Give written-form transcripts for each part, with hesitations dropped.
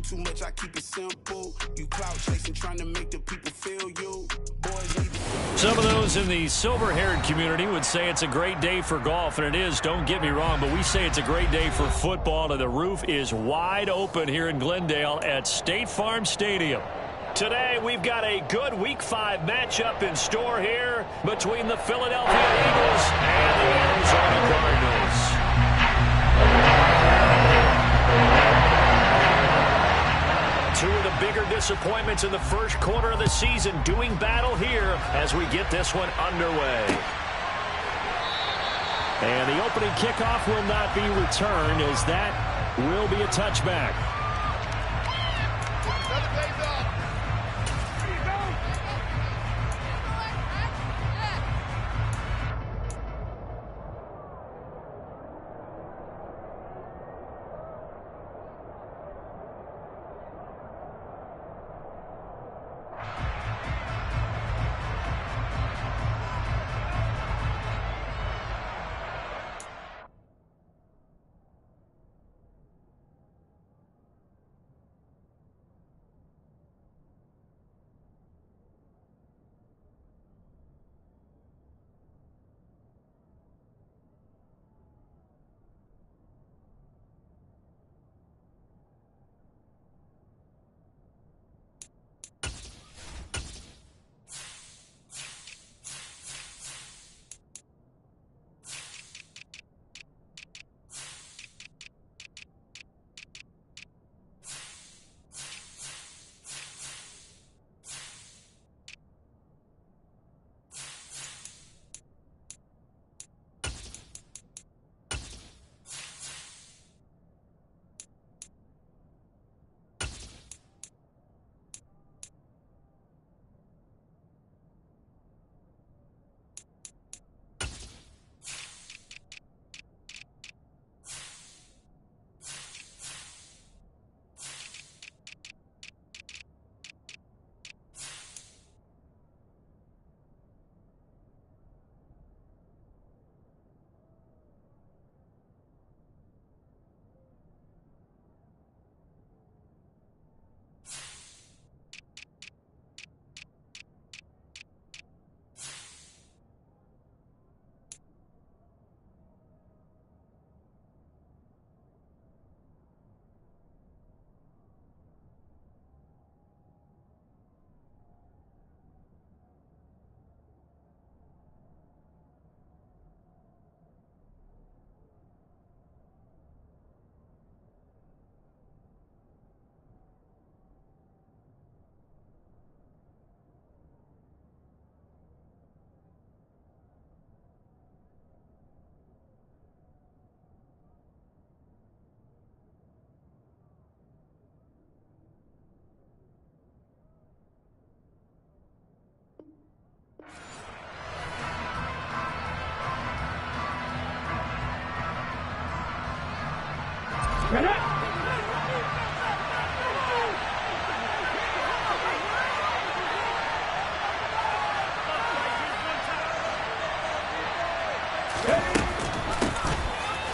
too much, I keep it simple. You clout chasing, trying to make the people feel you. Boys need to... Some of those in the silver-haired community would say it's a great day for golf, and it is, don't get me wrong, but we say it's a great day for football, and the roof is wide open here in Glendale at State Farm Stadium. Today, we've got a good Week 5 matchup in store here between the Philadelphia Eagles and the Arizona Cardinals. Two of the bigger disappointments in the first quarter of the season doing battle here as we get this one underway. And the opening kickoff will not be returned, as that will be a touchback.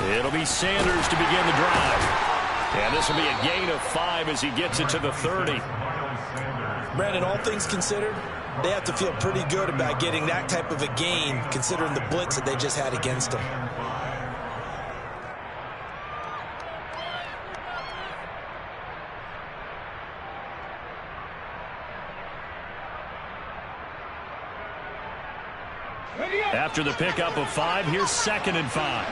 It'll be Sanders to begin the drive. And this will be a gain of 5 as he gets it to the 30. Brandon, all things considered, they have to feel pretty good about getting that type of a gain, considering the blitz that they just had against them. After the pickup of 5, here's 2nd and 5.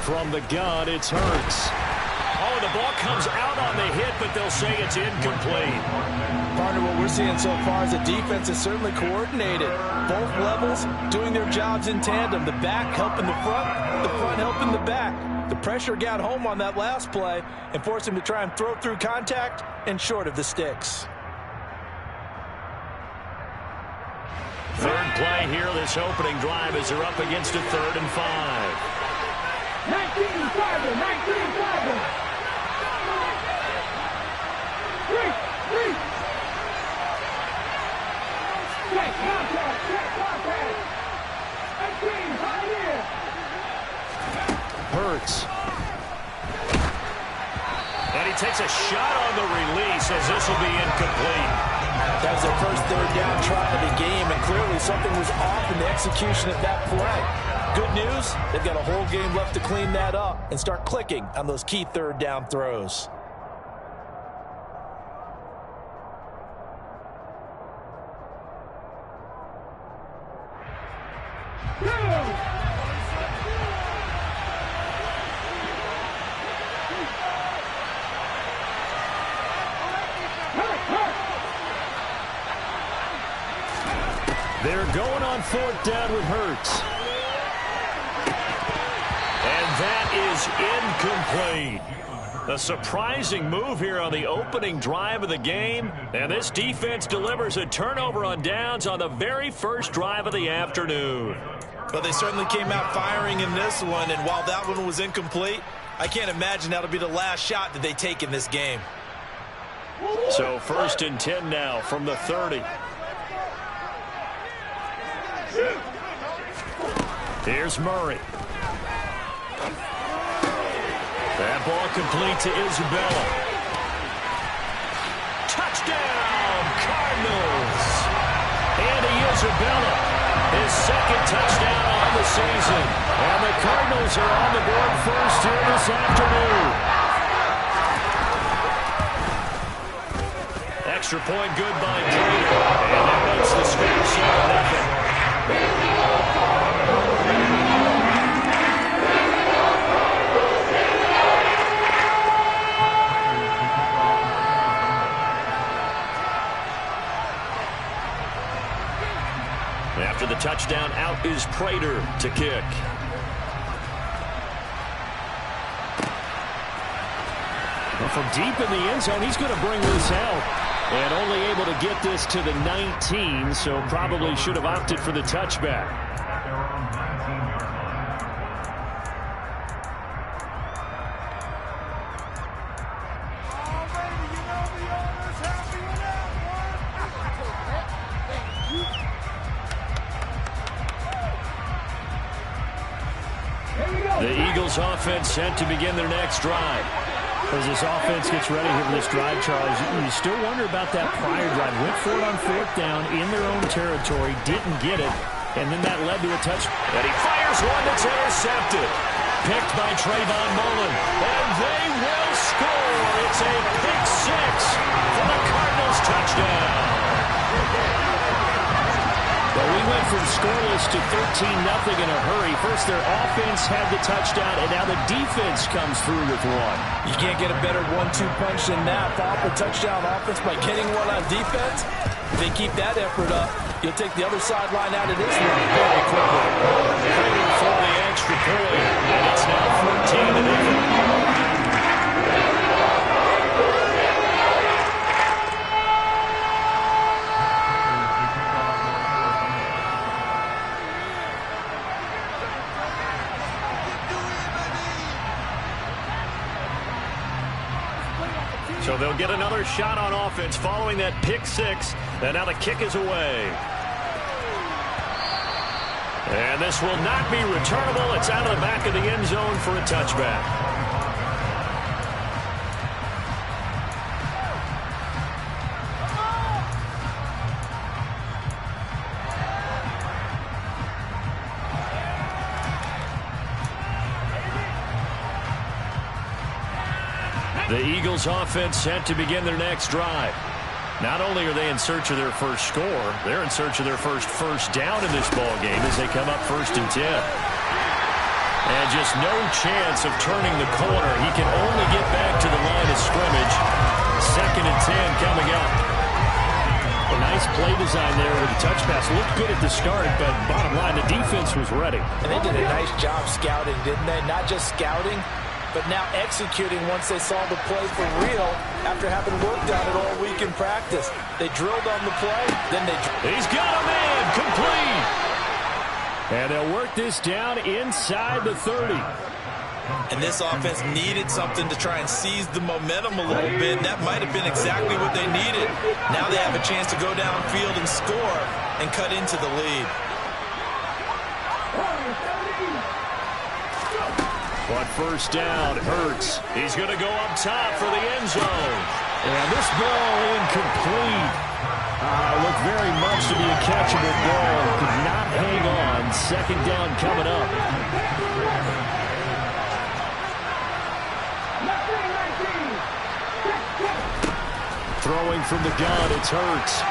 From the gun, it's Hurts. Oh, the ball comes out on the hit, but they'll say it's incomplete. Partner, what we're seeing so far is the defense is certainly coordinated. Both levels doing their jobs in tandem. The back helping the front helping the back. The pressure got home on that last play and forced him to try and throw through contact and short of the sticks. Third play here, this opening drive, as they're up against a 3rd and 5. Hurts. And he takes a shot on the release as this will be incomplete. That was their first third down try of the game, and clearly something was off in the execution of that play. Good news, they've got a whole game left to clean that up and start clicking on those key third down throws. They're going on fourth down with Hurts. And that is incomplete. A surprising move here on the opening drive of the game. And this defense delivers a turnover on downs on the very first drive of the afternoon. But they certainly came out firing in this one, and while that one was incomplete, I can't imagine that'll be the last shot that they take in this game. So 1st and 10 now from the 30. Here's Murray. That ball complete to Isabella. Touchdown, Cardinals. Andy Isabella, his second touchdown on the season. And the Cardinals are on the board first here this afternoon. Extra point good by Prater. And that makes the score 7-0. After the touchdown, out is Prater to kick. Well, from deep in the end zone, he's going to bring this out. And only able to get this to the 19, so probably should have opted for the touchback. The Eagles offense set to begin their next drive. As this offense gets ready here for this drive, Charles, you still wonder about that prior drive. Went for it on fourth down in their own territory, didn't get it, and then that led to a touch. And he fires one that's intercepted. Picked by Trayvon Mullen. And they will score. It's a pick six for the Cardinals touchdown. Well, we went from scoreless to 13-0 in a hurry. First, their offense had the touchdown, and now the defense comes through with one. You can't get a better 1-2 punch than that. Follow up a touchdown offense by getting one on defense. If they keep that effort up, you'll take the other sideline out of this one very quickly. Waiting for the extra point, and it's now 14-0. So they'll get another shot on offense following that pick six. And now the kick is away. And this will not be returnable. It's out of the back of the end zone for a touchback. The Eagles offense set to begin their next drive. Not only are they in search of their first score, they're in search of their first down in this ball game as they come up 1st and 10. And just no chance of turning the corner. He can only get back to the line of scrimmage. 2nd and 10 coming up. A nice play design there with the touch pass. Looked good at the start, but bottom line, the defense was ready. And they did a nice job scouting, didn't they? Not just scouting, but now executing once they saw the play for real after having worked on it all week in practice. They drilled on the play, then they... He's got a man, complete! And they'll work this down inside the 30. And this offense needed something to try and seize the momentum a little bit. That might have been exactly what they needed. Now they have a chance to go downfield and score and cut into the lead. On first down, Hurts. He's going to go up top for the end zone. And this ball incomplete. Looked very much to be a catchable ball. Could not hang on. Second down coming up. Throwing from the gun, it's Hurts.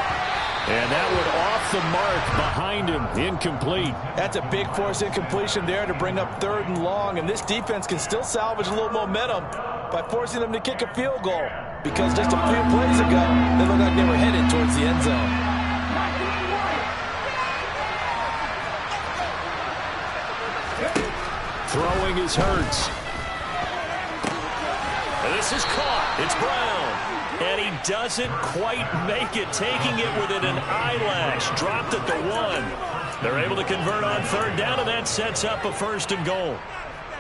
And that one off the mark behind him, incomplete. That's a big force incompletion there to bring up 3rd and long, and this defense can still salvage a little momentum by forcing them to kick a field goal, because just a few plays ago, they looked like they were headed towards the end zone. Throwing is Hurts. And this is caught. It's Brown. And he doesn't quite make it, taking it within an eyelash. Dropped at the 1. They're able to convert on 3rd down, and that sets up a 1st and goal.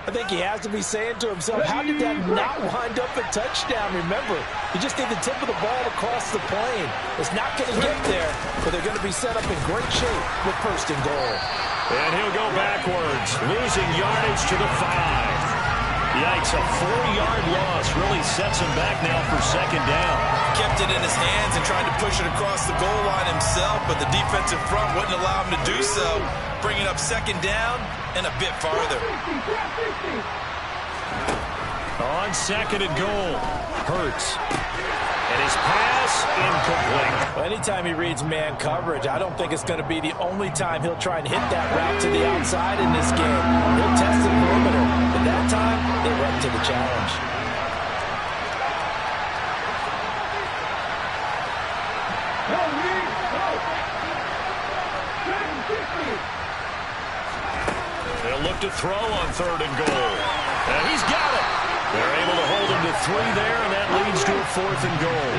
I think he has to be saying to himself, how did that not wind up a touchdown? Remember, you just need the tip of the ball across the plane. It's not going to get there, but they're going to be set up in great shape with 1st and goal. And he'll go backwards, losing yardage to the 5. Yikes, a 4-yard loss really sets him back now for 2nd down. Kept it in his hands and tried to push it across the goal line himself, but the defensive front wouldn't allow him to do so, bringing up 2nd down and a bit farther. On 2nd and goal, Hurts. And his pass incomplete. Well, anytime he reads man coverage, I don't think it's going to be the only time he'll try and hit that route to the outside in this game. He'll test the perimeter, but that time they went to the challenge. They'll look to throw on 3rd and goal. And he's got it. They're able to hold him to 3 there, and that leads to a 4th and goal.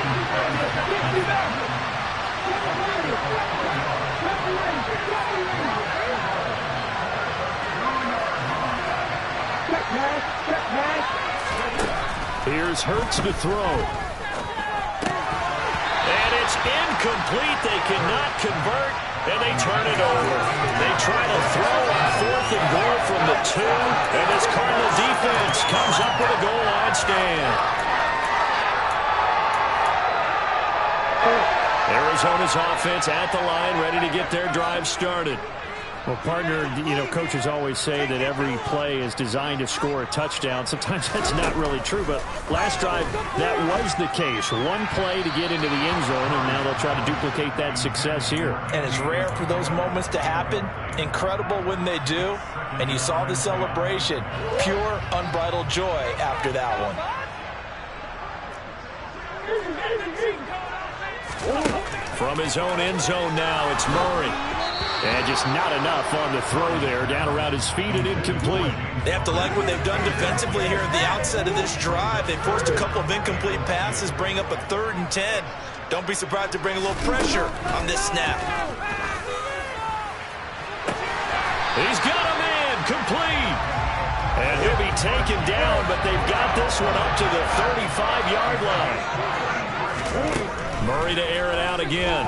Here's Hurts to throw. And it's incomplete. They cannot convert, and they turn it over. They try to throw on 4th and goal from the 2, and this Cardinal defense comes up with a goal line stand. Arizona's offense at the line, ready to get their drive started. Well, partner, coaches always say that every play is designed to score a touchdown. Sometimes that's not really true, but last drive, that was the case. One play to get into the end zone, and now they'll try to duplicate that success here. And it's rare for those moments to happen. Incredible when they do. And you saw the celebration. Pure, unbridled joy after that one. From his own end zone now, it's Murray. And just not enough on the throw there. Down around his feet and incomplete. They have to like what they've done defensively here at the outset of this drive. They forced a couple of incomplete passes, bring up a 3rd and 10. Don't be surprised to bring a little pressure on this snap. He's got a man complete. And he'll be taken down, but they've got this one up to the 35-yard line. Murray to air it out again.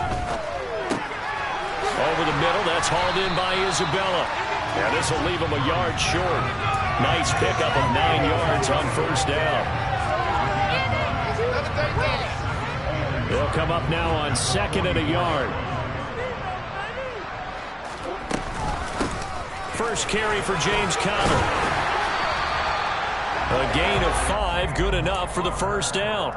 Over the middle, that's hauled in by Isabella. And this will leave him a yard short. Nice pickup of 9 yards on 1st down. They'll come up now on 2nd and a yard. First carry for James Conner. A gain of 5, good enough for the 1st down.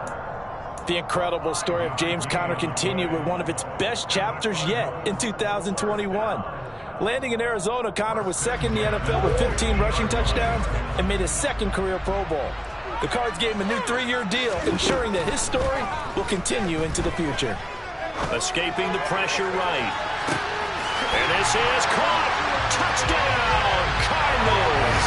The incredible story of James Conner continued with one of its best chapters yet in 2021. Landing in Arizona, Conner was 2nd in the NFL with 15 rushing touchdowns and made his 2nd career Pro Bowl. The Cards gave him a new 3-year deal, ensuring that his story will continue into the future. Escaping the pressure right. And this is caught. Touchdown, Cardinals.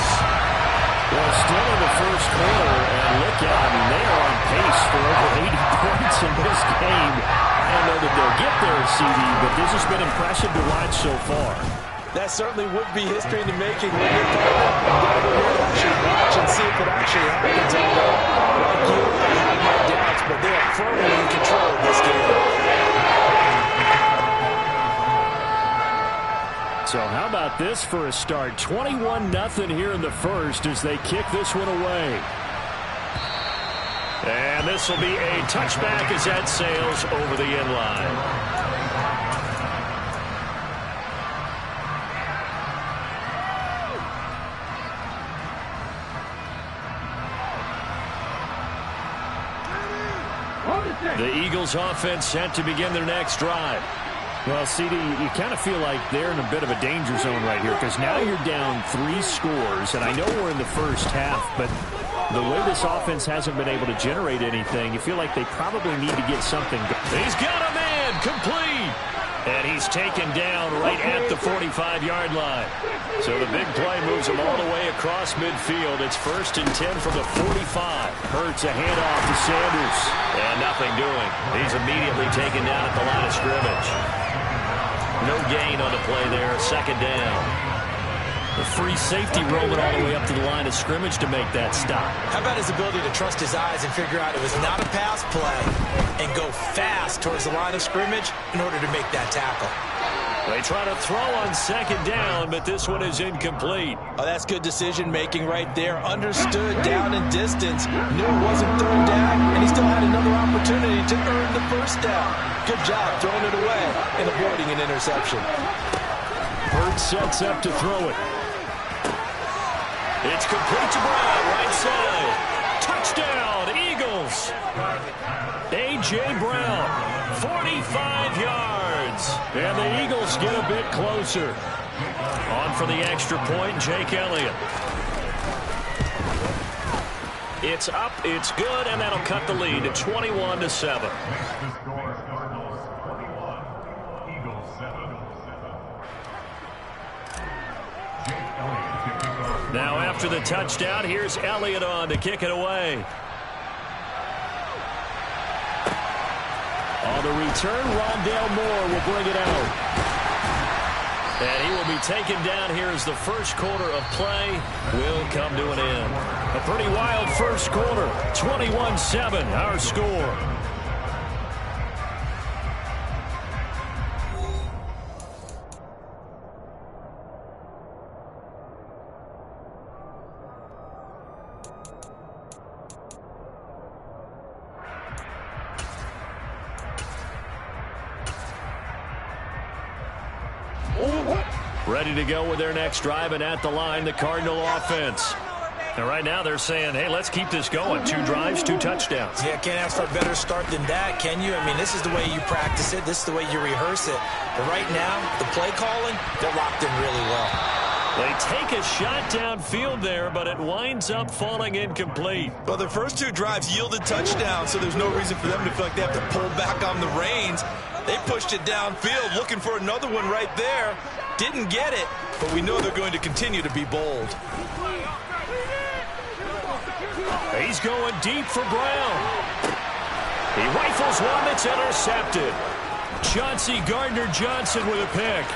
Well, still in the 1st quarter, and look out, they are on pace for over 80 points in this game. I don't know that they'll get there, CD, but this has been impressive to watch so far. That certainly would be history in the making. When you're going to actually watch and see if it actually happens. Like you, I have my doubts, but they are firmly in control of this game. So how about this for a start. 21-0 here in the first as they kick this one away. And this will be a touchback as that sails over the end line. The Eagles offense set to begin their next drive. Well, CD, you kind of feel like they're in a bit of a danger zone right here because now you're down 3 scores, and I know we're in the first half, but the way this offense hasn't been able to generate anything, you feel like they probably need to get something going. He's got a man complete, and he's taken down right at the 45-yard line. So the big play moves him all the way across midfield. It's 1st and 10 from the 45. Hurts a handoff to Sanders. And nothing doing. He's immediately taken down at the line of scrimmage. No gain on the play there. 2nd down. The free safety rolling all the way up to the line of scrimmage to make that stop. How about his ability to trust his eyes and figure out it was not a pass play and go fast towards the line of scrimmage in order to make that tackle. They try to throw on 2nd down, but this one is incomplete. Oh, that's good decision-making right there. Understood down and distance. Knew it wasn't 3rd down, and he still had another opportunity to earn the 1st down. Good job throwing it away and avoiding an interception. Hurts sets up to throw it. It's complete to Brown, right side. Touchdown, Eagles. A.J. Brown, 45 yards. And the Eagles get a bit closer. On for the extra point, Jake Elliott. It's up, it's good, and that'll cut the lead to 21-7. Now after the touchdown, here's Elliott on to kick it away. On the return, Rondale Moore will bring it out. And he will be taken down here as the first quarter of play will come to an end. A pretty wild first quarter, 21-7, our score. Ready to go with their next drive, and at the line, the Cardinal offense. And right now they're saying, hey, let's keep this going. 2 drives, 2 touchdowns. Yeah, can't ask for a better start than that, can you? I mean, this is the way you practice it. This is the way you rehearse it. But right now, the play calling, they're locked in really well. They take a shot downfield there, but it winds up falling incomplete. Well, their first 2 drives yielded touchdowns, so there's no reason for them to feel like they have to pull back on the reins. They pushed it downfield, looking for another one right there. Didn't get it, but we know they're going to continue to be bold. He's going deep for Brown. He rifles one that's intercepted. Chauncey Gardner-Johnson with a pick.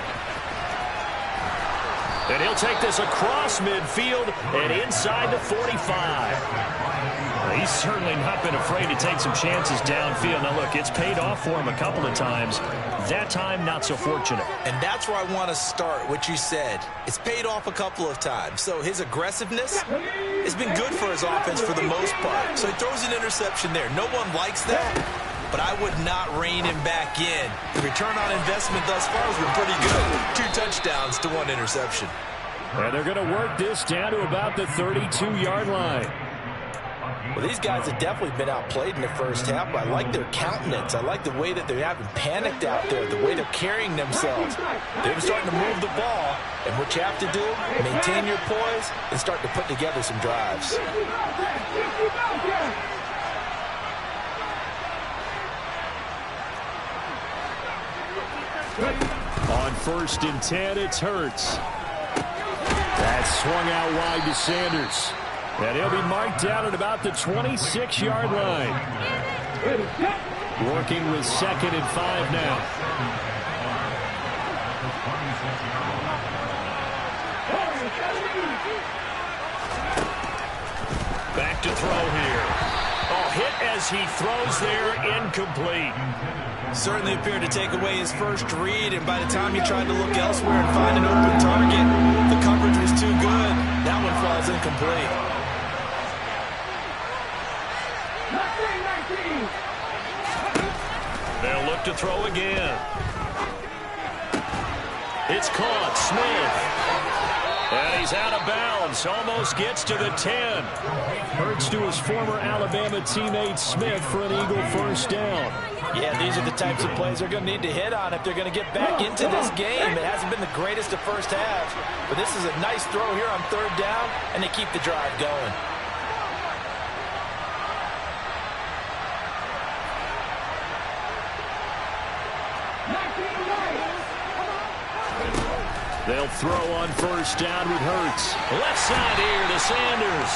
And he'll take this across midfield and inside the 45. He's certainly not been afraid to take some chances downfield. Now, look, it's paid off for him a couple of times. That time, not so fortunate. And that's where I want to start, what you said. It's paid off a couple of times. So his aggressiveness has been good for his offense for the most part. So he throws an interception there. No one likes that, but I would not rein him back in. The return on investment thus far has been pretty good. 2 touchdowns to 1 interception. And they're going to work this down to about the 32-yard line. Well, these guys have definitely been outplayed in the first half, but I like their countenance. I like the way that they haven't panicked out there, the way they're carrying themselves. They're starting to move the ball, and what you have to do, maintain your poise and start to put together some drives. On 1st and 10, it's Hurts. That's swung out wide to Sanders. And he'll be marked down at about the 26-yard line. Working with 2nd and 5 now. Back to throw here. Oh, hit as he throws there, incomplete. Certainly appeared to take away his first read, and by the time he tried to look elsewhere and find an open target, the coverage was too good. That one falls incomplete. 19. They'll look to throw again. It's caught. Smith. And he's out of bounds. Almost gets to the 10. Hurts to his former Alabama teammate Smith for an Eagle first down. Yeah, these are the types of plays they're going to need to hit on if they're going to get back into this game. It hasn't been the greatest of first halves, but this is a nice throw here on third down, and they keep the drive going. They'll throw on first down with Hurts. Left side here to Sanders.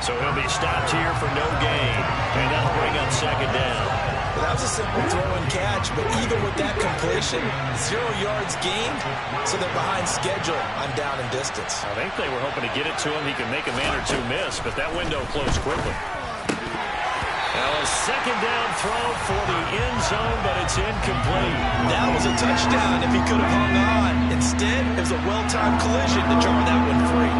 So he'll be stopped here for no gain. And that'll bring up second down. Well, that was a simple throw and catch, but even with that completion, 0 yards gained, so they're behind schedule on down and distance. I think they were hoping to get it to him. He could make a man or two miss, but that window closed quickly. Now a second down throw for the end zone, but it's incomplete. That was a touchdown if he could have hung on. Instead, it was a well-timed collision to jar that one free.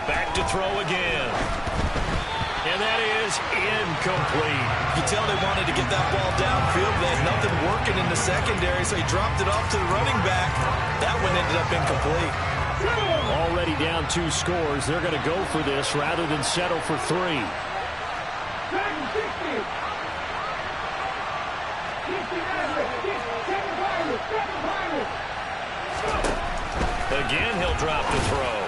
Back to throw again. And that is incomplete. You can tell they wanted to get that ball downfield. They had nothing working in the secondary, so he dropped it off to the running back. That one ended up incomplete. Already down 2 scores. They're going to go for this rather than settle for 3. Again, he'll drop the throw.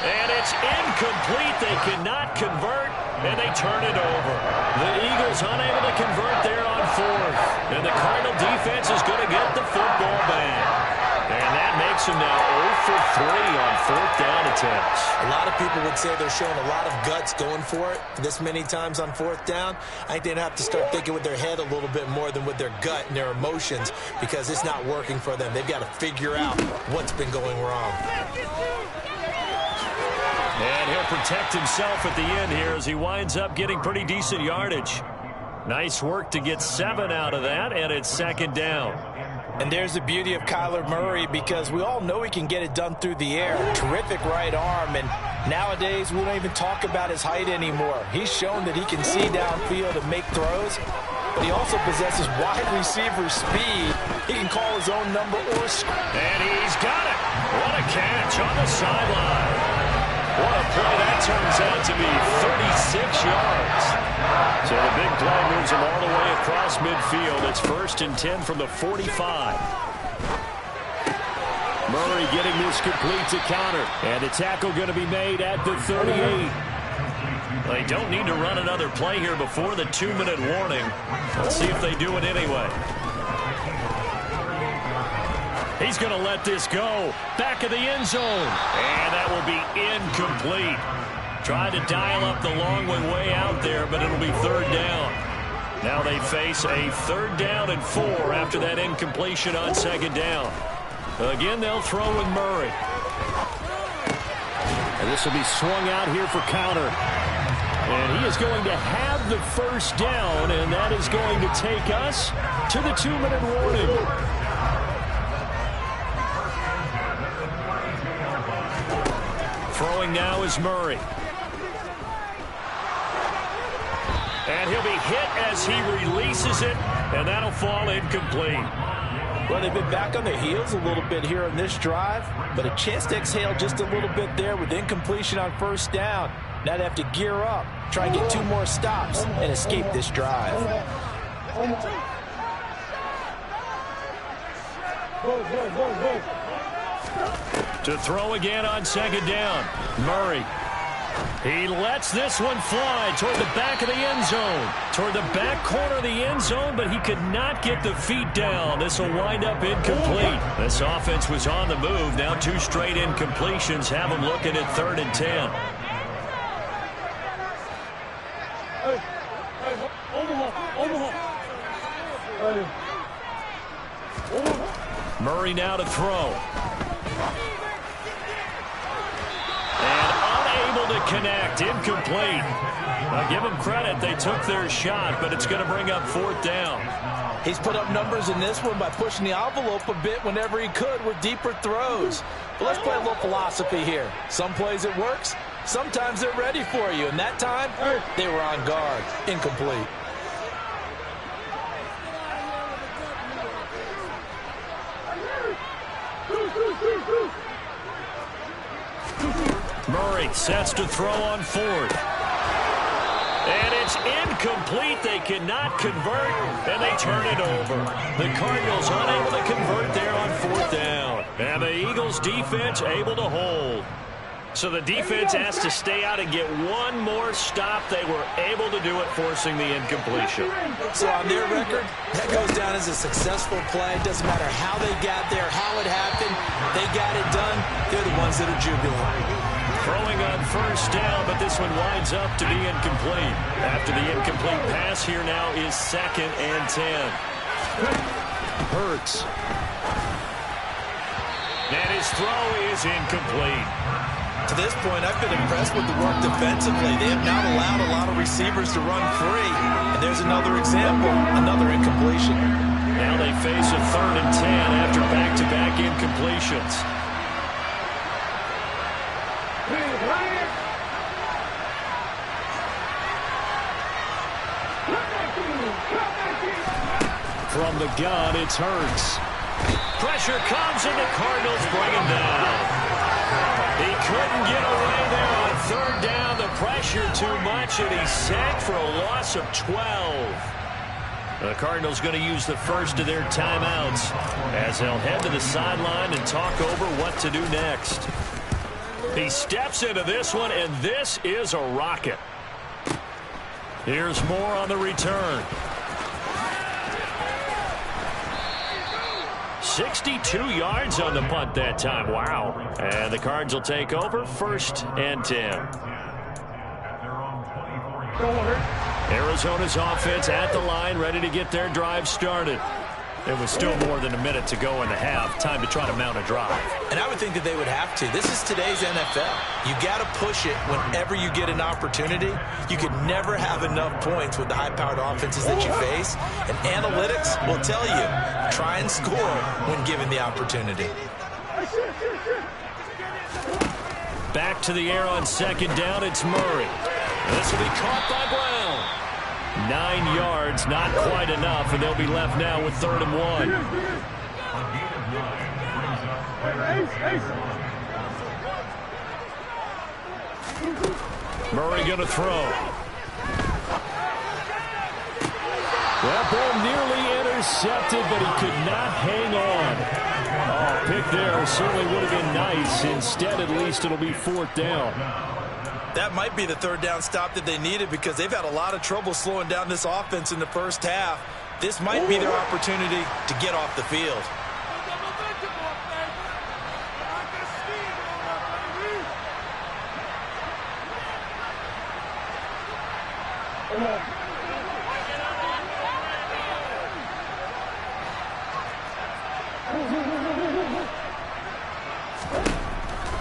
And it's incomplete. They cannot convert, and they turn it over. The Eagles unable to convert there on 4th. And the Cardinal defense is going to get the football back. And that makes them now 0 for 3 on 4th down attempts. A lot of people would say they're showing a lot of guts going for it this many times on 4th down. I think they'd have to start thinking with their head a little bit more than with their gut and their emotions, because it's not working for them. They've got to figure out what's been going wrong. And he'll protect himself at the end here as he winds up getting pretty decent yardage. Nice work to get 7 out of that, and it's second down. And there's the beauty of Kyler Murray, because we all know he can get it done through the air. Terrific right arm, and nowadays we don't even talk about his height anymore. He's shown that he can see downfield and make throws, but he also possesses wide receiver speed. He can call his own number or score. And he's got it. What a catch on the sideline. What a play that turns out to be, 36 yards. So the big play moves him all the way across midfield. It's 1st and 10 from the 45. Murray getting this complete to counter. And the tackle going to be made at the 38. They don't need to run another play here before the 2-minute warning. Let's see if they do it anyway. He's going to let this go. Back of the end zone. And that will be incomplete. Tried to dial up the long one way out there, but it'll be 3rd down. Now they face a 3rd down and 4 after that incompletion on 2nd down. Again, they'll throw with Murray. And this will be swung out here for counter. And he is going to have the first down, and that is going to take us to the 2-minute warning. Throwing now is Murray. And he'll be hit as he releases it, and that'll fall incomplete. Well, they've been back on their heels a little bit here on this drive, but a chance to exhale just a little bit there with incompletion on 1st down. Now they have to gear up, try and get 2 more stops, and escape this drive. To throw again on 2nd down, Murray. He lets this one fly toward the back of the end zone, toward the back corner of the end zone, but he could not get the feet down. This will wind up incomplete. This offense was on the move. Now 2 straight incompletions have them looking at 3rd and 10. Murray now to throw. And unable to connect. Incomplete. Now give them credit. They took their shot, but it's going to bring up 4th down. He's put up numbers in this one by pushing the envelope a bit whenever he could with deeper throws. But let's play a little philosophy here. Some plays it works. Sometimes they're ready for you. And that time, they were on guard. Incomplete. Murray sets to throw on 4th. And it's incomplete. They cannot convert, and they turn it over. The Cardinals unable to convert there on 4th down. And the Eagles defense able to hold. So the defense has to stay out and get one more stop. They were able to do it, forcing the incompletion. So on their record, that goes down as a successful play. It doesn't matter how they got there, how it happened. They got it done. They're the ones that are jubilant. Throwing on 1st down, but this one winds up to be incomplete. After the incomplete pass, here now is 2nd and 10. Hurts. And his throw is incomplete. To this point, I've been impressed with the work defensively. They have not allowed a lot of receivers to run free. And there's another example, another incompletion. Now they face a 3rd and 10 after back-to-back incompletions. From the gun, it's Hurts. Pressure comes, and the Cardinals bring him down. He couldn't get away there on 3rd down. The pressure too much, and he's sacked for a loss of 12. The Cardinals going to use the first of their timeouts as they'll head to the sideline and talk over what to do next. He steps into this one, and this is a rocket. Here's more on the return. 62 yards on the punt that time. Wow. And the Cards will take over 1st and 10. Arizona's offense at the line, ready to get their drive started. It was still more than a minute to go in the half. Time to try to mount a drive. And I would think that they would have to. This is today's NFL. You got to push it whenever you get an opportunity. You could never have enough points with the high-powered offenses that you face. And analytics will tell you, try and score when given the opportunity. Back to the air on 2nd down. It's Murray. This will be caught by Brown. 9 yards, not quite enough, and they'll be left now with 3rd and 1. Murray going to throw. That ball nearly intercepted, but he could not hang on. Oh, pick there certainly would have been nice. Instead, at least it'll be 4th down. That might be the 3rd down stop that they needed because they've had a lot of trouble slowing down this offense in the first half. This might be their opportunity to get off the field.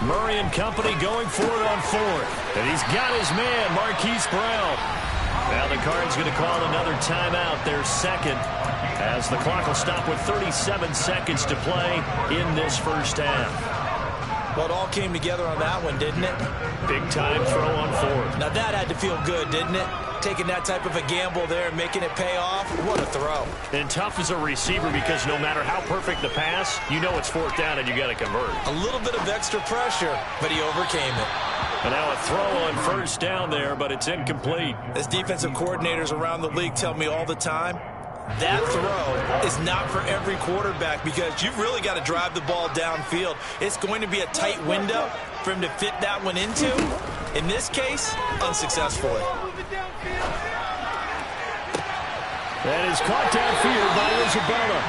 Murray and company going for it on 4th. And he's got his man, Marquise Brown. Now the Cards going to call another timeout, their 2nd, as the clock will stop with 37 seconds to play in this first half. Well, it all came together on that one, didn't it? Big time throw on 4th. Now that had to feel good, didn't it? Taking that type of a gamble there and making it pay off. What a throw. And tough as a receiver because no matter how perfect the pass, you know it's 4th down and you got to convert. A little bit of extra pressure, but he overcame it. And now a throw on 1st down there, but it's incomplete. As defensive coordinators around the league tell me all the time, that throw is not for every quarterback because you've really got to drive the ball downfield. It's going to be a tight window for him to fit that one into. In this case, unsuccessfully. That is caught downfield by Isabella.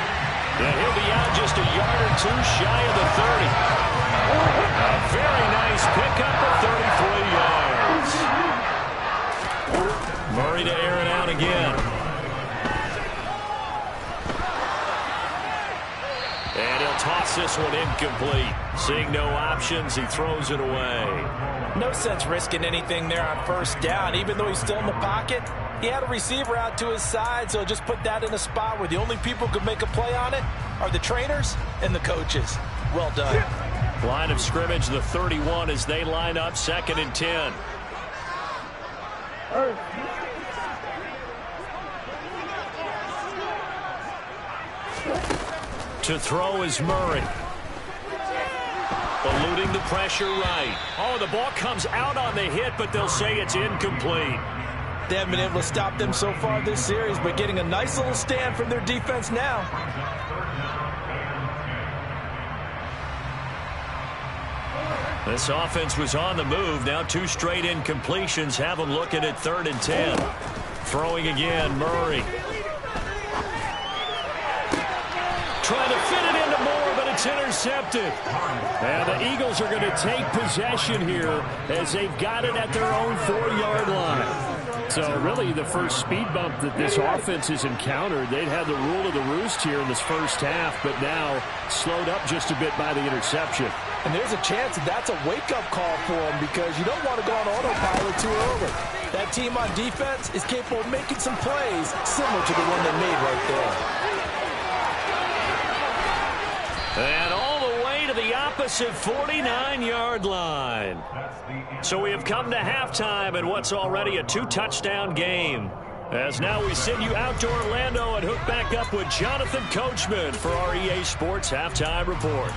And he'll be out just a yard or two shy of the 30. A very nice pickup of 33 yards. Murray to air it out again. And he'll toss this one incomplete. Seeing no options, he throws it away. No sense risking anything there on first down. Even though he's still in the pocket, he had a receiver out to his side, so just put that in a spot where the only people who can make a play on it are the trainers and the coaches. Well done. Line of scrimmage, the 31, as they line up 2nd and 10. To throw is Murray. Eluding the pressure right. Oh, the ball comes out on the hit, but they'll say it's incomplete. They haven't been able to stop them so far this series, but getting a nice little stand from their defense now. This offense was on the move. Now 2 straight incompletions have them looking at 3rd and 10. Throwing again, Murray. Trying to fit it into Moore, but it's intercepted. And the Eagles are going to take possession here as they've got it at their own 4-yard line. So really the first speed bump that this offense has encountered. They'd had the rule of the roost here in this first half, but now slowed up just a bit by the interception. And there's a chance that that's a wake-up call for them because you don't want to go on autopilot too early. That team on defense is capable of making some plays similar to the one they made right there. And all the way to the opposite 49-yard line. So we have come to halftime in what's already a 2-touchdown game. As now we send you out to Orlando and hook back up with Jonathan Coachman for our EA Sports Halftime Report.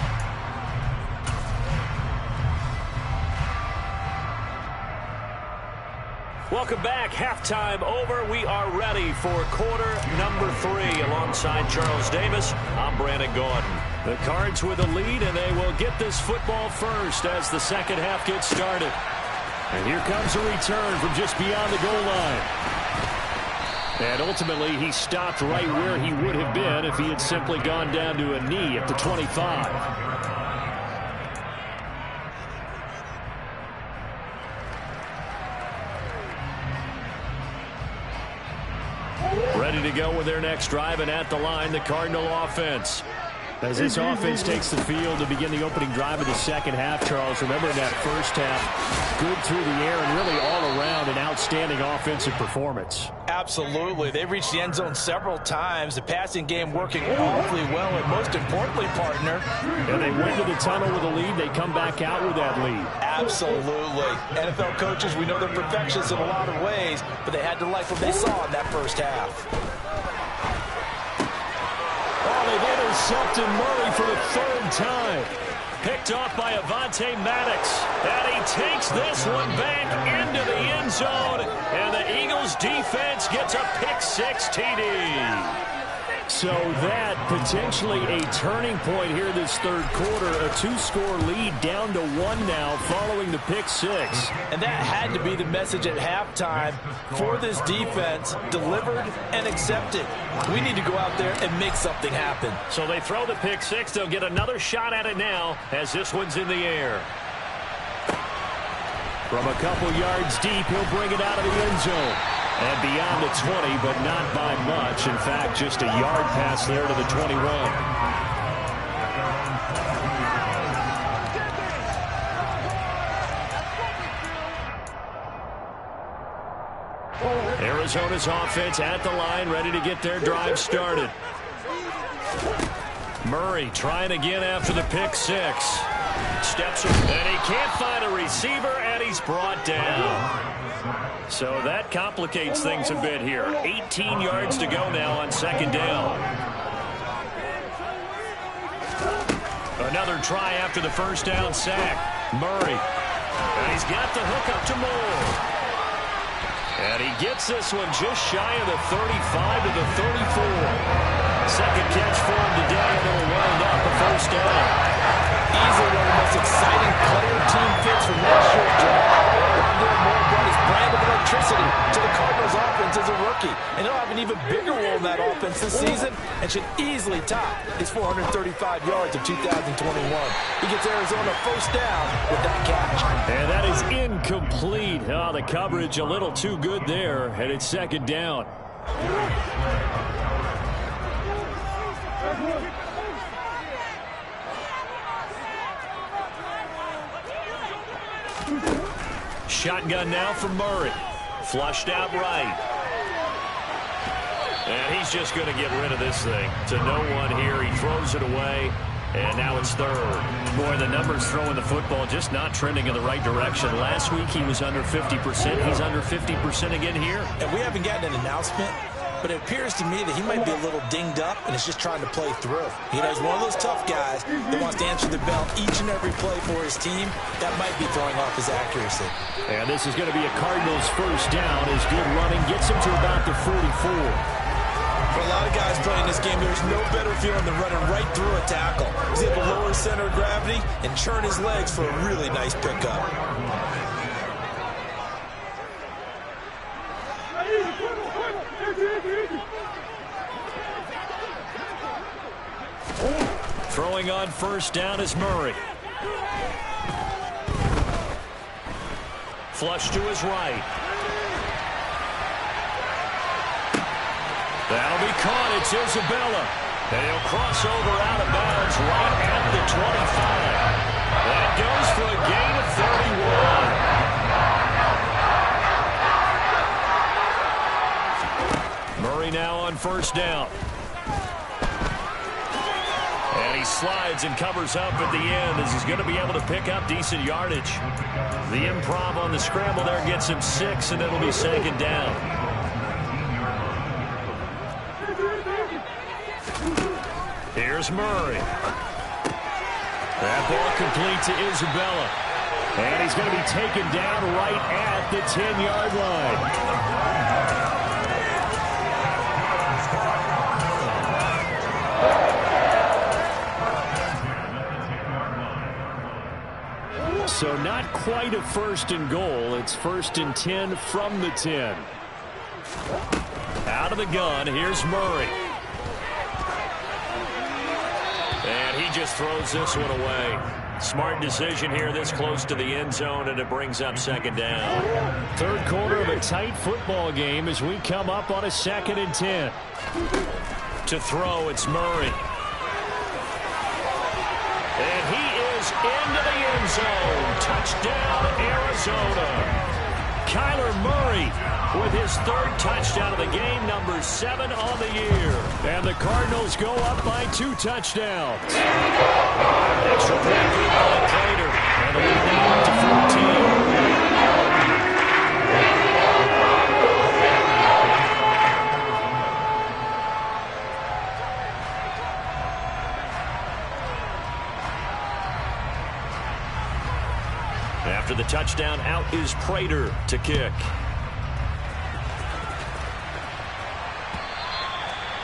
Welcome back. Halftime over. We are ready for quarter number 3. Alongside Charles Davis, I'm Brandon Gaudin. The Cards with a lead, and they will get this football first as the second half gets started. And here comes a return from just beyond the goal line. And ultimately, he stopped right where he would have been if he had simply gone down to a knee at the 25. Ready to go with their next drive, and at the line, the Cardinal offense. As this offense takes the field to begin the opening drive of the second half, Charles, remember in that first half, good through the air and really all around an outstanding offensive performance. Absolutely. They reached the end zone several times. The passing game working awfully well, and most importantly, partner. And they went to the tunnel with a lead. They come back out with that lead. Absolutely. NFL coaches, we know they're perfectionists in a lot of ways, but they had to like what they saw in that first half. They've intercepted Murray for the 3rd time. Picked off by Avonte Maddox. And he takes this one back into the end zone. And the Eagles defense gets a pick-6 TD. So that potentially a turning point here this third quarter. A 2-score lead down to 1 now following the pick-6. And that had to be the message at halftime for this defense. Delivered and accepted. We need to go out there and make something happen. So they throw the pick-6. They'll get another shot at it now as this one's in the air. From a couple yards deep, he'll bring it out of the end zone. And beyond the 20, but not by much. In fact, just a yard pass there to the 21. Arizona's offense at the line, ready to get their drive started. Murray trying again after the pick-6. Steps and he can't find a receiver, and he's brought down. So that complicates things a bit here. 18 yards to go now on 2nd down. Another try after the first down sack. Murray. And he's got the hook up to Moore. And he gets this one just shy of the 35 to the 34. Second catch for him today, and it'll wind up a first down. Easily one of the most exciting player team fits from last year's draft. Rondale Moore brought his brand of electricity to the Cardinals offense as a rookie. And he'll have an even bigger role in that offense this season and should easily top his 435 yards of 2021. He gets Arizona first down with that catch. And that is incomplete. Oh, the coverage a little too good there, and it's 2nd down. Shotgun now for Murray. Flushed out right. And he's just going to get rid of this thing. To no one here. He throws it away. And now it's third. Boy, the numbers throwing the football just not trending in the right direction. Last week he was under 50%. He's under 50% again here. And we haven't gotten an announcement, but it appears to me that he might be a little dinged up and is just trying to play through. You know, he's one of those tough guys that wants to answer the bell each and every play for his team. That might be throwing off his accuracy. And this is going to be a Cardinals first down as good running gets him to about the 44. For a lot of guys playing this game, there's no better feeling than running right through a tackle. He's able to lower his center of gravity and churn his legs for a really nice pickup. Throwing on first down is Murray. Flush to his right. That'll be caught. It's Isabella. And he'll cross over out of bounds right at the 25. That goes for a gain of 31. Murray now on first down. And he slides and covers up at the end as he's going to be able to pick up decent yardage. The improv on the scramble there gets him 6, and it'll be second down. Here's Murray. That ball complete to Isabella. And he's going to be taken down right at the 10-yard line. So not quite a first and goal. It's first and 10 from the 10. Out of the gun, here's Murray. And he just throws this one away. Smart decision here this close to the end zone, and it brings up second down. Third quarter of a tight football game as we come up on a 2nd and 10. To throw, it's Murray. And he is into the end zone. Touchdown, Arizona. Kyler Murray with his 3rd touchdown of the game, number 7 on the year. And the Cardinals go up by 2 touchdowns. Extra point good by Prater. And the lead now up to 14. After the touchdown, out is Prater to kick.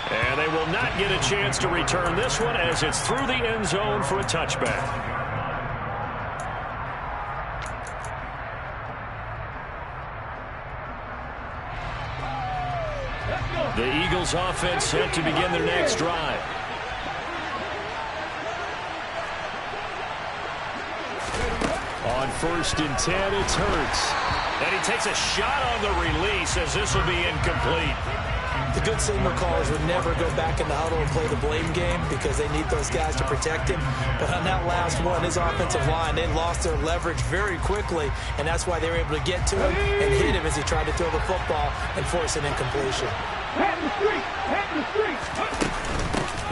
And they will not get a chance to return this one as it's through the end zone for a touchback. The Eagles offense set to begin their next drive. On first and 10, it's Hurts. And he takes a shot on the release as this will be incomplete. The good signal callers would never go back in the huddle and play the blame game because they need those guys to protect him. But on that last one, his offensive line, they lost their leverage very quickly, and that's why they were able to get to him and hit him as he tried to throw the football and force an incompletion.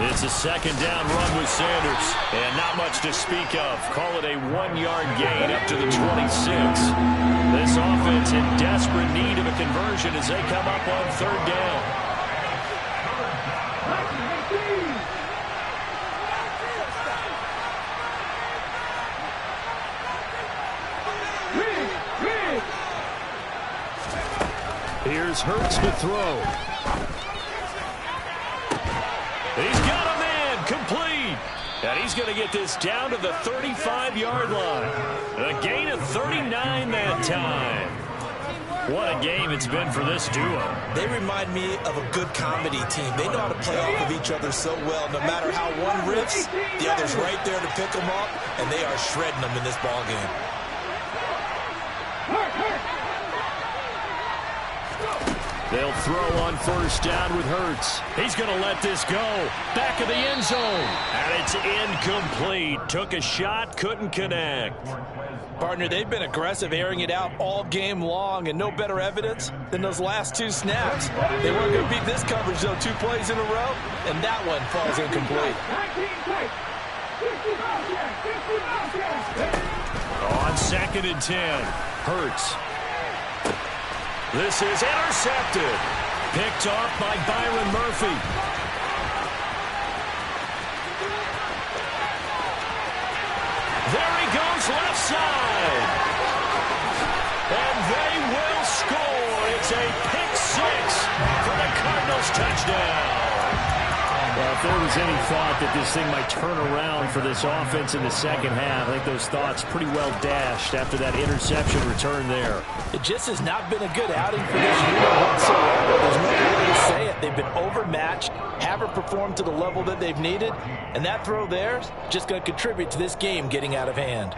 It's a second down run with Sanders, and not much to speak of. Call it a 1-yard gain up to the 26. This offense in desperate need of a conversion as they come up on 3rd down. Here's Hurts to throw. He's got a man complete. And he's going to get this down to the 35-yard line. A gain of 39 that time. What a game it's been for this duo. They remind me of a good comedy team. They know how to play off of each other so well. No matter how one riffs, the other's right there to pick them up, and they are shredding them in this ball game. They'll throw on first down with Hurts. He's going to let this go. Back of the end zone. And it's incomplete. Took a shot, couldn't connect. Partner, they've been aggressive, airing it out all game long, and no better evidence than those last 2 snaps. They weren't going to beat this coverage, though, 2 plays in a row, and that one falls incomplete. On 2nd and 10, Hurts. This is intercepted. Picked off by Byron Murphy. There he goes, left side. And they will score. It's a pick 6 for the Cardinals touchdown. Well, if there was any thought that this thing might turn around for this offense in the second half, I think those thoughts pretty well dashed after that interception return there. It just has not been a good outing for this unit whatsoever. There's no other way to say it. They've been overmatched, haven't performed to the level that they've needed, and that throw there is just going to contribute to this game getting out of hand.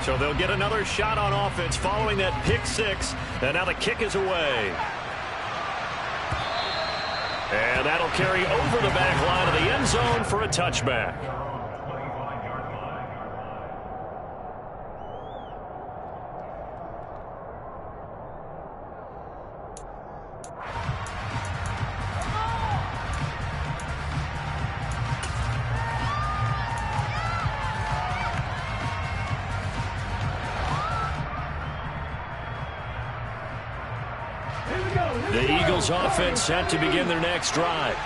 So they'll get another shot on offense following that pick 6. And now the kick is away. And that'll carry over the back line of the end zone for a touchback. The Eagles offense set to begin their next drive.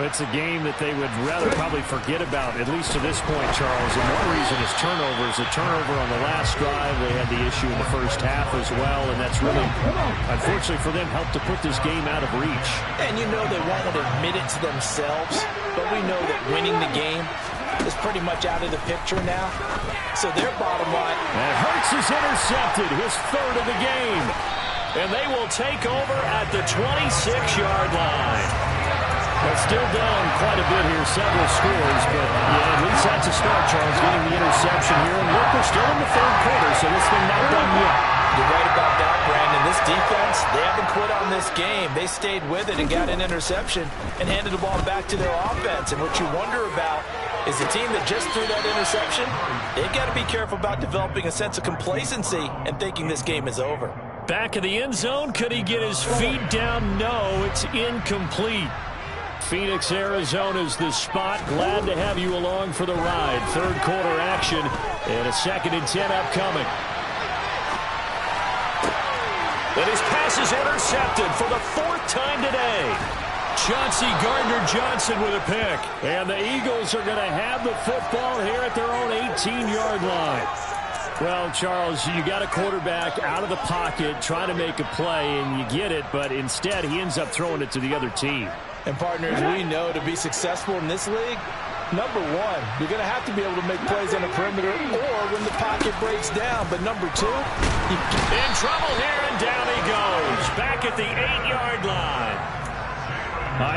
It's a game that they would rather probably forget about, at least to this point, Charles. And one reason is turnovers. A turnover on the last drive. They had the issue in the first half as well, and that's really, unfortunately for them, helped to put this game out of reach. And you know they won't admit it to themselves, but we know that winning the game is pretty much out of the picture now. So their bottom line. And Hurts is intercepted, his 3rd of the game. And they will take over at the 26-yard line. They're still down quite a bit here, several scores, but yeah, at least that's a start, Charles, getting the interception here. And look, we're still in the 3rd quarter, so this thing not done yet. You're right about that, Brandon. This defense, they haven't quit on this game. They stayed with it and got an interception and handed the ball back to their offense. And what you wonder about is the team that just threw that interception, they've got to be careful about developing a sense of complacency and thinking this game is over. Back of the end zone. Could he get his feet down? No, it's incomplete. Phoenix, Arizona's the spot. Glad to have you along for the ride. 3rd quarter action and a 2nd and 10 upcoming. And his pass is intercepted for the 4th time today. Chauncey Gardner-Johnson with a pick. And the Eagles are going to have the football here at their own 18-yard line. Well, Charles, you got a quarterback out of the pocket trying to make a play, and you get it, but instead he ends up throwing it to the other team. And partners, we know to be successful in this league, number one, you're going to have to be able to make plays on the perimeter or when the pocket breaks down. But number 2, in trouble here, and down he goes. Back at the 8-yard line.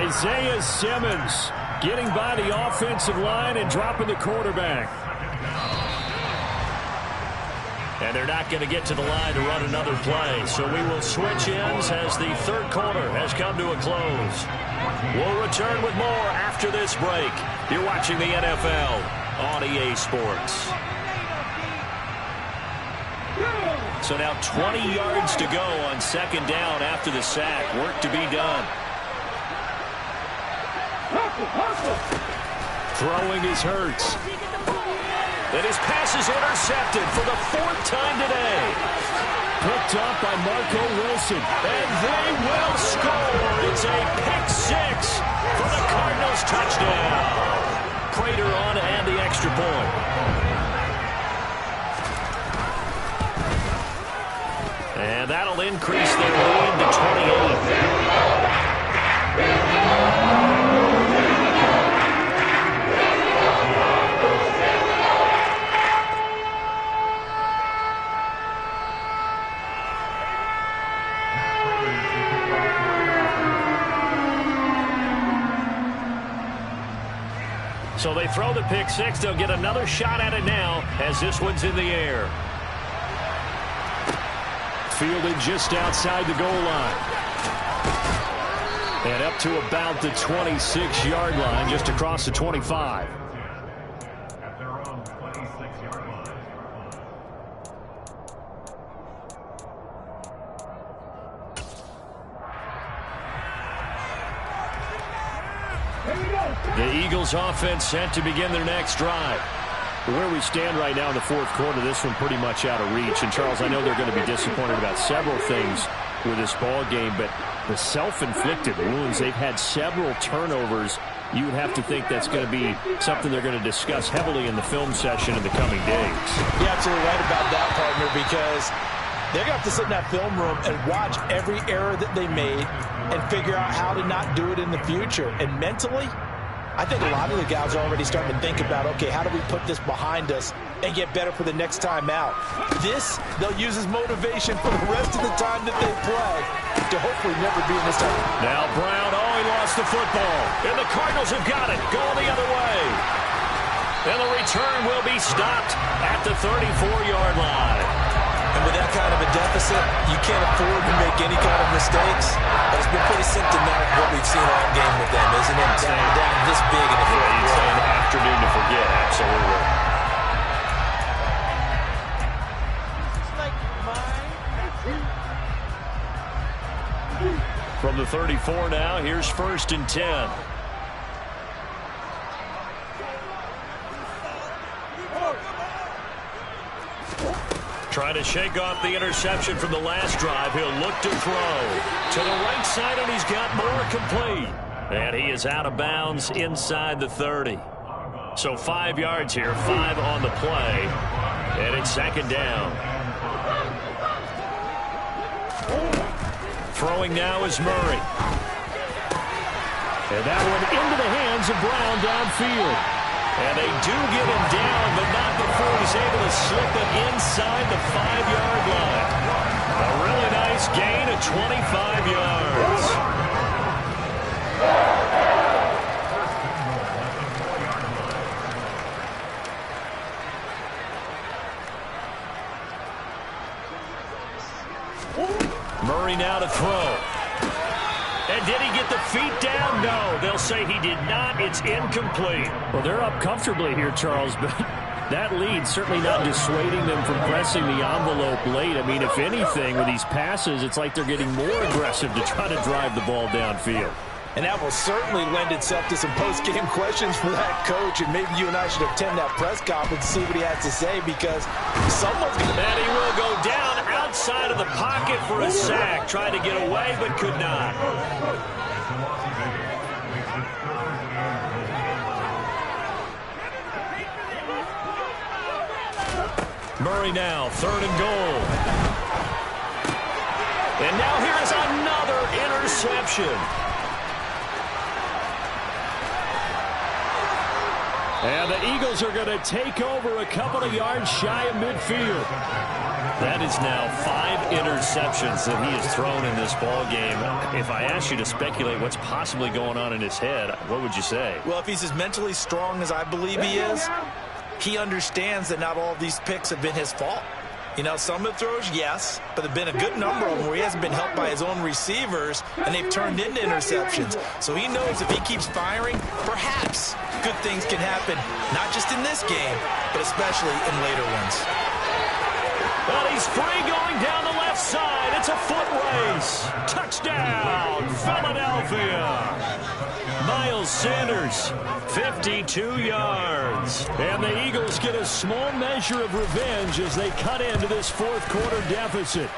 Isaiah Simmons getting by the offensive line and dropping the quarterback. And they're not going to get to the line to run another play. So we will switch ends as the 3rd quarter has come to a close. We'll return with more after this break. You're watching the NFL on EA Sports. So now 20 yards to go on 2nd down after the sack. Work to be done. Throwing is Hurts. And his pass is intercepted for the 4th time today. Picked up by Marco Wilson. And they will score. It's a pick 6 for the Cardinals touchdown. Prater on and the extra point. And that'll increase their lead to 28. So they throw the pick six. They'll get another shot at it now as this one's in the air. Fielded just outside the goal line. And up to about the 26-yard line, just across the 25. The Eagles offense set to begin their next drive. Where we stand right now in the fourth quarter, this one pretty much out of reach. And, Charles, I know they're going to be disappointed about several things with this ball game, but the self-inflicted wounds, they've had several turnovers. You would have to think that's going to be something they're going to discuss heavily in the film session in the coming days. You're absolutely right about that, partner, because they're going to have to sit in that film room and watch every error that they made and figure out how to not do it in the future. And mentally, I think a lot of the guys are already starting to think about, okay, how do we put this behind us and get better for the next time out? This, they'll use as motivation for the rest of the time that they play to hopefully never be in this time. Now Brown, he lost the football. And the Cardinals have got it, going the other way. And the return will be stopped at the 34-yard line. And with that kind of a deficit, you can't afford to make any kind of mistakes. But it's been pretty symptomatic of what we've seen all game with them, isn't it? Down this big in the fourth quarter. You'd say an afternoon to forget, absolutely. From the 34 now, here's 1st and 10. Trying to shake off the interception from the last drive. He'll look to throw to the right side, and he's got more complete. And he is out of bounds inside the 30. So 5 yards here, 5 on the play. And it's 2nd down. Throwing now is Murray. And that one into the hands of Brown downfield. And they do get him down, but not before he's able to slip it inside the 5-yard line. A really nice gain of 25 yards. Murray now to throw. And did he get the feet down? No. They'll say he did not. It's incomplete. Well, they're up comfortably here, Charles, but that lead certainly not dissuading them from pressing the envelope late. I mean, if anything, with these passes, it's like they're getting more aggressive to try to drive the ball downfield. And that will certainly lend itself to some post-game questions for that coach. And maybe you and I should attend that press conference and see what he has to say, because someone's going to... And he will go down outside of the pocket for a sack. Tried to get away, but could not. Murray now, 3rd and goal. And now here is another interception. And the Eagles are going to take over a couple of yards shy of midfield. That is now 5 interceptions that he has thrown in this ball game. If I asked you to speculate what's possibly going on in his head, what would you say? Well, if he's as mentally strong as I believe he is, he understands that not all of these picks have been his fault. You know, some of the throws, yes, but there have been a good number of them where he hasn't been helped by his own receivers, and they've turned into interceptions. So he knows if he keeps firing, perhaps good things can happen, not just in this game, but especially in later ones. But he's free going down the left side. It's a foot race. Touchdown, Philadelphia. Miles Sanders, 52 yards. And the Eagles get a small measure of revenge as they cut into this fourth quarter deficit.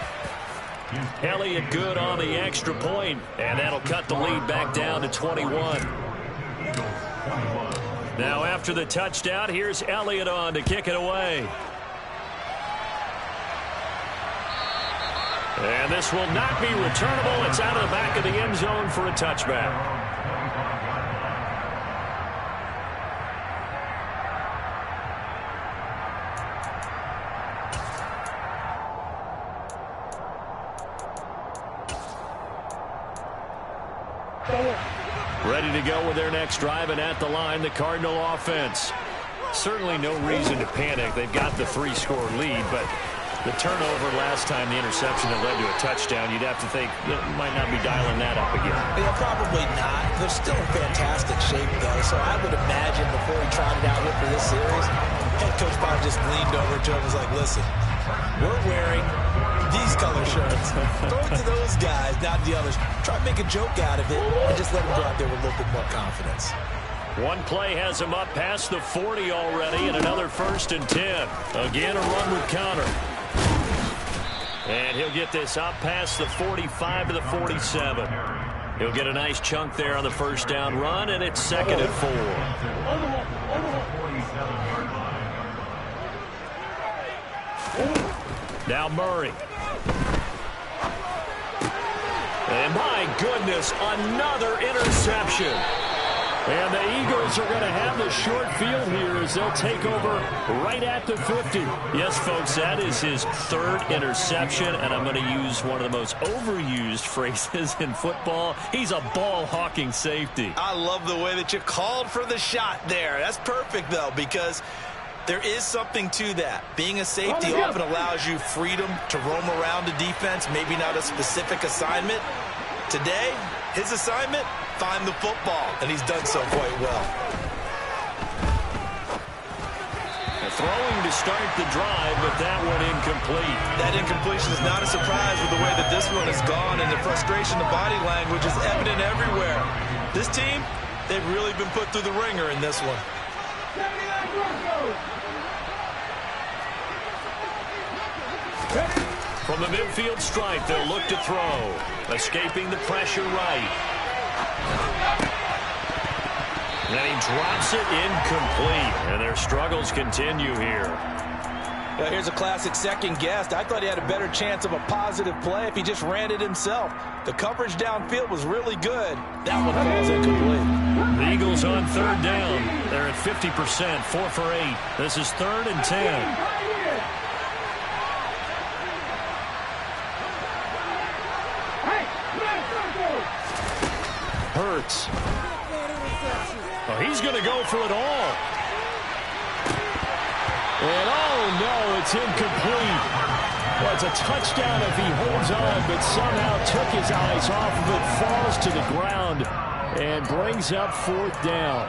Elliott good on the extra point, and that'll cut the lead back down to 21. Now after the touchdown, here's Elliott on to kick it away. And this will not be returnable. It's out of the back of the end zone for a touchback. Ready to go with their next drive, and at the line, the Cardinal offense. Certainly no reason to panic. They've got the 3-score lead, but the turnover last time, the interception that led to a touchdown, you'd have to think you might not be dialing that up again. Yeah, probably not. They're still in fantastic shape, though, so I would imagine before he tried it out here for this series, head coach probably just leaned over to him and was like, listen, we're wearing these color shirts. Throw it to those guys, not the others. Try to make a joke out of it and just let them go out there with a little bit more confidence. One play has him up past the 40 already, and another 1st and 10. Again, a run with Conner. And he'll get this up past the 45 to the 47. He'll get a nice chunk there on the first down run, and it's 2nd and 4. Now Murray. And my goodness, another interception. And the Eagles are going to have the short field here as they'll take over right at the 50. Yes, folks, that is his 3rd interception, and I'm going to use one of the most overused phrases in football. He's a ball-hawking safety. I love the way that you called for the shot there. That's perfect, though, because there is something to that. Being a safety often allows you freedom to roam around the defense, maybe not a specific assignment. Today, his assignment, find the football, and he's done so quite well. Throwing to start the drive, but that one incomplete. That incompletion is not a surprise with the way that this one has gone, and the frustration, the body language is evident everywhere. This team, they've really been put through the ringer in this one. From the midfield stripe, they'll look to throw. Escaping the pressure right. And he drops it incomplete. And their struggles continue here. Well, here's a classic second guess. I thought he had a better chance of a positive play if he just ran it himself. The coverage downfield was really good. That one falls incomplete. The Eagles on 3rd down. They're at 50%, 4 for 8. This is 3rd and 10. Hurts. Oh, he's going to go for it all. And oh no, it's incomplete. Well, it's a touchdown if he holds on, but somehow took his eyes off of it, falls to the ground, and brings up 4th down.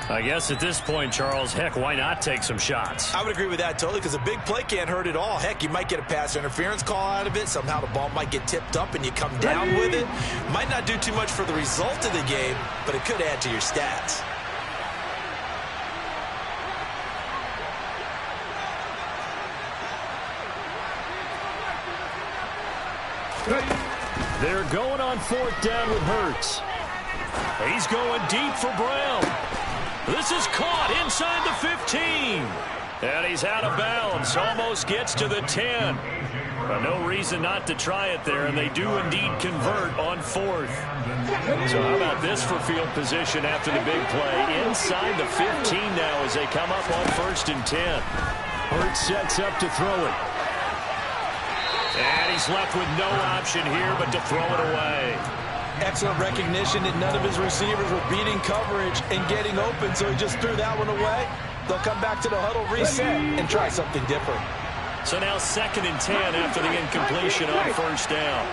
I guess at this point, Charles, heck, why not take some shots? I would agree with that totally, because a big play can't hurt at all. Heck, you might get a pass interference call out of it. Somehow the ball might get tipped up and you come down with it. Might not do too much for the result of the game, but it could add to your stats. They're going on 4th down with Hurts. He's going deep for Brown. This is caught inside the 15. And he's out of bounds. Almost gets to the 10. But no reason not to try it there, and they do indeed convert on 4th. So how about this for field position after the big play? Inside the 15 now as they come up on 1st and 10. Hurts sets up to throw it. And he's left with no option here but to throw it away. Excellent recognition that none of his receivers were beating coverage and getting open, so he just threw that one away. They'll come back to the huddle, reset, and try something different. So now 2nd and 10 after the incompletion on 1st down.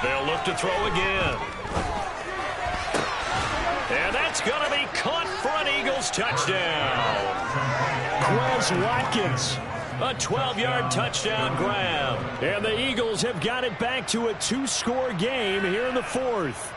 They'll look to throw again. And that's going to be caught for an Eagles touchdown. Quez Watkins, a 12-yard touchdown grab. And the Eagles have got it back to a 2-score game here in the 4th.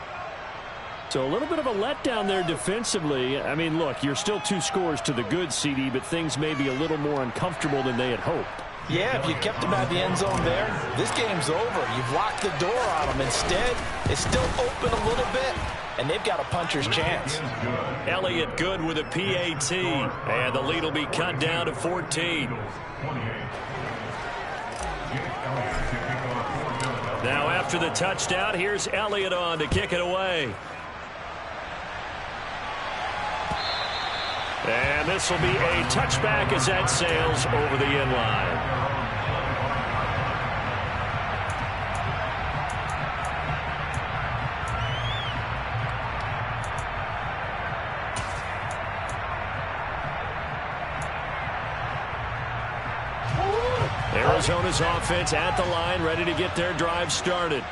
So a little bit of a letdown there defensively. I mean, look, you're still 2 scores to the good, CD, but things may be a little more uncomfortable than they had hoped. Yeah, if you kept them out of the end zone there, this game's over. You've locked the door on them. Instead, it's still open a little bit, and they've got a puncher's chance. Elliott good with a PAT, and the lead will be cut down to 14. Now after the touchdown, here's Elliott on to kick it away. this will be a touchback as that sails over the end line. Arizona's offense at the line, ready to get their drive started.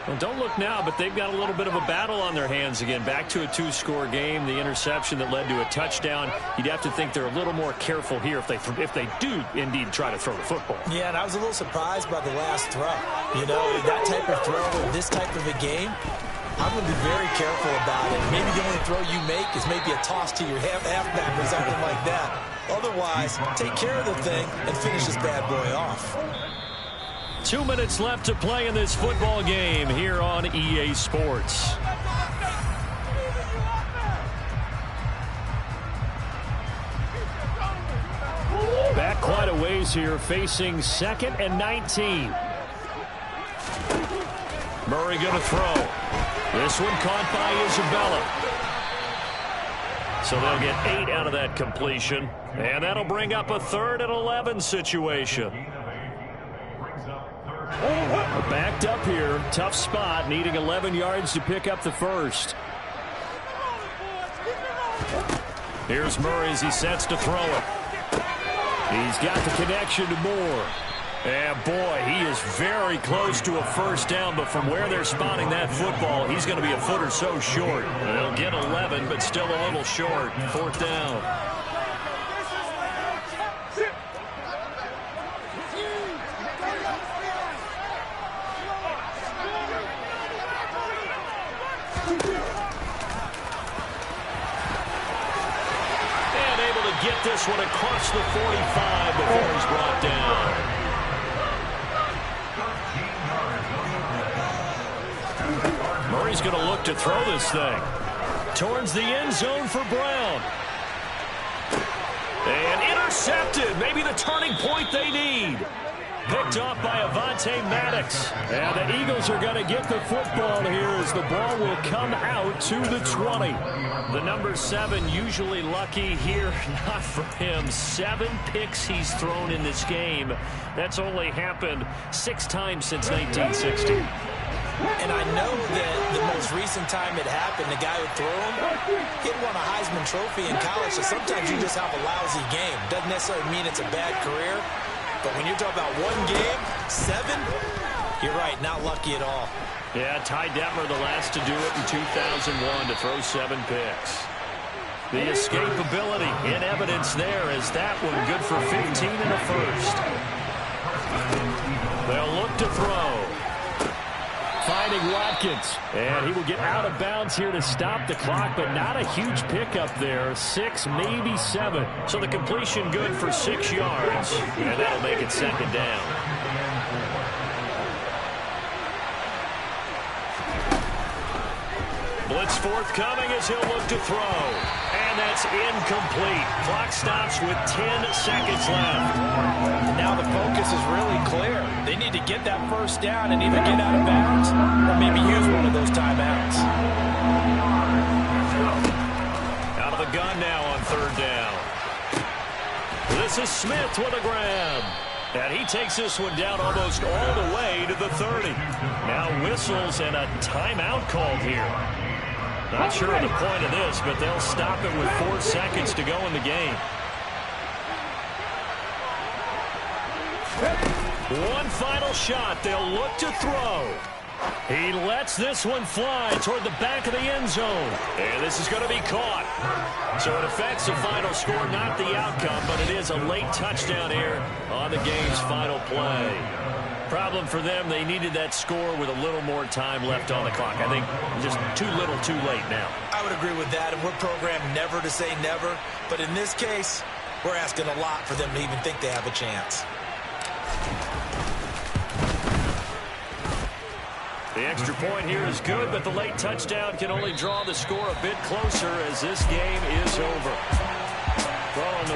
Well, don't look now, but they've got a little bit of a battle on their hands again. Back to a two-score game. The interception that led to a touchdown. You'd have to think they're a little more careful here if they do indeed try to throw the football. Yeah, and I was a little surprised by the last throw. You know, that type of throw in this type of a game, I'm going to be very careful about it. Maybe the only throw you make is maybe a toss to your halfback or something like that. Otherwise, take care of the thing and finish this bad boy off. 2 minutes left to play in this football game here on EA Sports. Back quite a ways here, facing 2nd and 19. Murray going to throw. This one caught by Isabella. So they'll get 8 out of that completion. And that'll bring up a 3rd and 11 situation. Backed up here. Tough spot. Needing 11 yards to pick up the first. Here's Murray as he sets to throw it. He's got the connection to Moore. And boy, he is very close to a first down, but from where they're spotting that football, he's going to be a foot or so short. They'll get 11, but still a little short. 4th down. And able to get this one across the 45 before he's brought down. Murray's going to look to throw this thing towards the end zone for Brown. And intercepted. Maybe the turning point they need. Picked off by Avonte Maddox. And the Eagles are going to get the football here as the ball will come out to the 20. The number 7 usually lucky here. Not for him. 7 picks he's thrown in this game. That's only happened 6 times since 1960. And I know that the most recent time it happened, the guy who threw him, he won a Heisman Trophy in college, so sometimes you just have a lousy game. Doesn't necessarily mean it's a bad career, but when you're talking about 1 game, 7, you're right, not lucky at all. Yeah, Ty Detmer the last to do it in 2001 to throw 7 picks. The escapability in evidence there as that one good for 15 in the first. They'll look to throw. Finding Watkins, and he will get out of bounds here to stop the clock, but not a huge pickup there. 6, maybe 7. So the completion good for 6 yards, and that'll make it 2nd down. Blitz forthcoming as he'll look to throw. And that's incomplete. Clock stops with 10 seconds left. Now the focus is really clear. They need to get that first down and either get out of bounds or maybe use one of those timeouts. Out of the gun now on 3rd down. This is Smith with a grab. And he takes this one down almost all the way to the 30. Now whistles and a timeout called here. Not sure of the point of this, but they'll stop it with 4 seconds to go in the game. One final shot. They'll look to throw. He lets this one fly toward the back of the end zone. And this is going to be caught. So it affects the final score, not the outcome, but it is a late touchdown here on the game's final play. Problem for them, they needed that score with a little more time left on the clock. I think just too little, too late now. I would agree with that, and we're programmed never to say never. But in this case, we're asking a lot for them to even think they have a chance. The extra point here is good, but the late touchdown can only draw the score a bit closer as this game is over. Well, on the